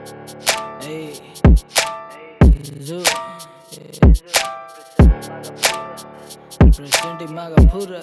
Hey, Zoo, representing Magapura.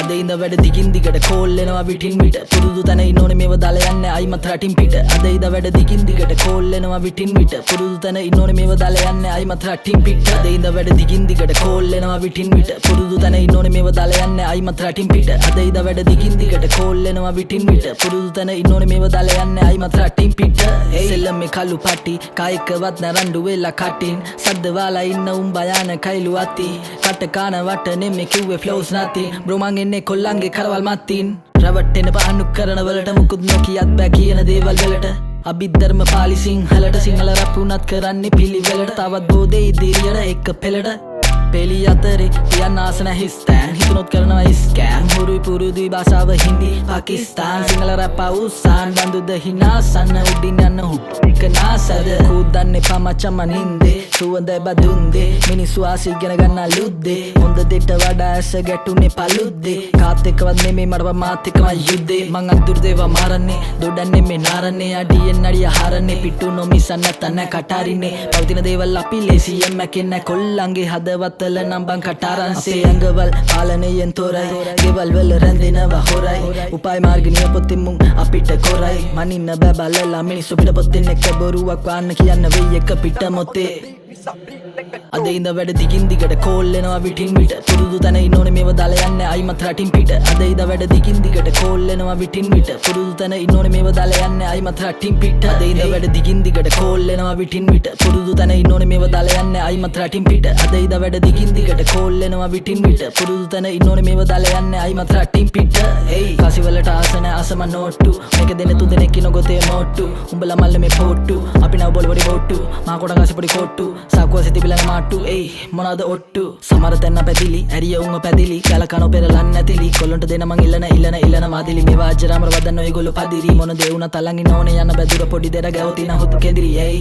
අද ඉඳ වැඩ දිගින් දිගට කෝල් එනවා විටින් විට පුරුදු තැන ඉන්නෝනේ මේව දාලා යන්නේ අයිමත් රටින් පිට අද ඉඳ වැඩ දිගින් දිගට කෝල් එනවා විටින් විට පුරුදු තැන ඉන්නෝනේ මේව දාලා යන්නේ අයිමත් රටින් පිට අද ඉඳ වැඩ දිගින් දිගට කෝල් එනවා විටින් විට පුරුදු තැන ඉන්නෝනේ මේව දාලා යන්නේ අයිමත් රටින් පිට අද ඉඳ වැඩ දිගින් දිගට කෝල් එනවා විටින් විට පුරුදු තැන ඉන්නෝනේ මේව දාලා යන්නේ අයිමත් රටින් පිට සෙල්ලම් මේ කළු පටි කායකවත් නරඬු වෙලා කටින් සද්ද වාලා ඉන්න උන් බයන කයිලු අති කට කාන වට නෙමෙ කිව්වේ flows නැති bro මං එන්නේ කොල්ලන්ගේ කරවල් මත්තින් රවට්ටෙන බානු කරන වලට මුකුත් නොකියත් බෑ කියන දේවල් වලට අභිධර්ම පාලි සිංහලට සිංහල රැප් උනත් කරන්නේ පිළිවෙලට තවත් බෝදේ ඉදිරියට එක්ක පෙළට පෙළි අතරේ තියන්න ආස නැහැ හිස්තෑන් හිතුනොත් කරනවා ස්කෑම් හුරුයි පුරුදුයි භාෂාව හින්දි පාකිස්තාන් සිංහල රැප් අවුස්සාන් බඳුද හිනාසන්න උඩින් යන්න හුට් එක නාසද කූදන්න එපා මචං මන් හින්දේ සුවඳ බදුන්දේ මිනිස්සු ආසි ඉගෙන ගන්න ලුද්දේ හොඳ දෙට වඩා ඇස ගැටුනේ පළුද්දේ කාත් එක්කවත් නෙමෙයි මට මාත් එක්කම යුද්දේ මං අඳුර දේවා මාරන්නේ දොඩන්නේ මේ නාරන්නේ අඩියෙන් අඩිය හරන්නේ පිටු නොමිසන්න තන කටාරින්නේ පවතින දේවල් අපි ලේසියෙන් මැකෙන්න කොල්ලන්ගේ හදවත නම් බං කටාරන්සේ ඇඟවල් පාලනයෙන් තොරයි ගෙවල් වල රැඳෙනවා හොරයි උපාය මාර්ග නියපොතින් මුන් අපිට කොරයි මනින්න බෑ බලලා මිනිස්සු පිට පොතින් එක බොරුවක් වන්න කියන්න වෙයි එක පිට මොතේ අද ඉඳ වැඩ දිගින් දිගට කෝල් එනවා විටින් විට පුරුදු තැන ඉන්නෝනේ මේව දාලා යන්නේ අයිමත් රටින් පිට අද ඉඳ වැඩ දිගින් දිගට කෝල් එනවා විටින් විට පුරුදු තැන ඉන්නෝනේ මේව දාලා යන්නේ අයිමත් රටින් පිට අද ඉඳ වැඩ දිගින් දිගට කෝල් එනවා විටින් විට පුරුදු තැන ඉන්නෝනේ මේව දාලා යන්නේ අයිමත් රටින් පිට අද ඉඳ වැඩ දිගින් දිගට කෝල් එනවා විටින් විට පුරුදු තැන ඉන්නෝනේ මේව දාලා යන්නේ අයිමත් රටින් පිට hey කාසි වලට ආසන අසම නෝට්ටු මේක දෙන තු දෙනෙක් කිනොගොතේ මෝට්ටු උඹලා මල්ල මේ පොට්ටු අපි නව බොල පොඩි බොට්ටු මා කොට කාසි පොඩි කොට්ටු සාකුව සිටි බිලන මාට්ටු ඒ මොනවාද ඔට්ටු සමහර තැන්න පැදිලි ඇරිය උන්ව පැදිලි කලකනෝ පෙරලන්න නැතිලි කොල්ලන්ට දෙන මං ඉල්ලන මාදිලි මේ වාජ්ජරාමර වදන්න ඔයගොල්ලෝ පදිරි මොන දේ වුණත් අලං ඉන්න ඕනේ යන බැදුර පොඩි දෙර ගැවතින හොතු කෙදිරි ඒ